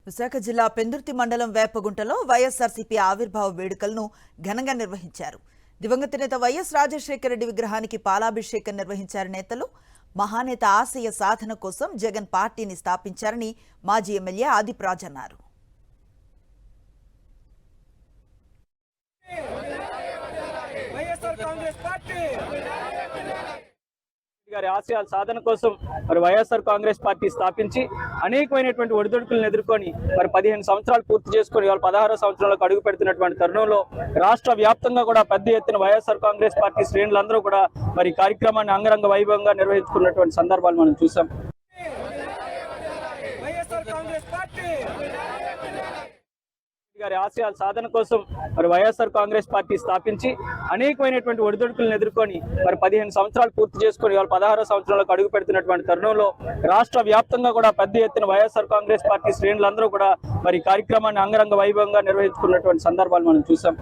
విశాఖ జిల్లా పెందుర్తి మండలం వేపగుంటలో వైఎస్ఆర్సీపీ ఆవిర్భావ వేడుకలను ఘనంగా నిర్వహించారు. దివంగత నేత వైఎస్ రాజశేఖర రెడ్డి విగ్రహానికి పాలాభిషేకం నిర్వహించారు. నేతలు మహానేత ఆశయ సాధన కోసం జగన్ పార్టీని స్థాపించారని మాజీ ఎమ్మెల్యే ఆదిప్రాజ్ అన్నారు. గారి ఆశయాల సాధన కోసం మరి వైఎస్ఆర్ కాంగ్రెస్ పార్టీ స్థాపించి అనేకమైనటువంటి ఒడిదుడుకులను ఎదుర్కొని మరి 15 సంవత్సరాలు పూర్తి చేసుకొని ఇవాళ 16వ సంవత్సరంలోకి అడుగు పెడుతున్నటువంటి తరుణంలో రాష్ట్ర వ్యాప్తంగా కూడా పెద్ద ఎత్తున వైఎస్ఆర్ కాంగ్రెస్ పార్టీ శ్రేణులందరూ కూడా మరి కార్యక్రమాన్ని అంగరంగ వైభవంగా నిర్వహించుకున్నటువంటి సందర్భాలు మనం చూసాం. గారి ఆశయాల సాధన కోసం మరి వైఎస్ఆర్ కాంగ్రెస్ పార్టీ స్థాపించి అనేకమైనటువంటి ఒడిదుడుకులను ఎదుర్కొని మరి 15 సంవత్సరాలు పూర్తి చేసుకొని ఇవాళ 16వ సంవత్సరంలోకి అడుగు పెడుతున్నటువంటి తరుణంలో రాష్ట్ర వ్యాప్తంగా కూడా పెద్ద ఎత్తున వైఎస్ఆర్ కాంగ్రెస్ పార్టీ శ్రేణులందరూ కూడా మరి కార్యక్రమాన్ని అంగరంగ వైభవంగా నిర్వహించుకున్నటువంటి సందర్భాలు మనం చూసాం.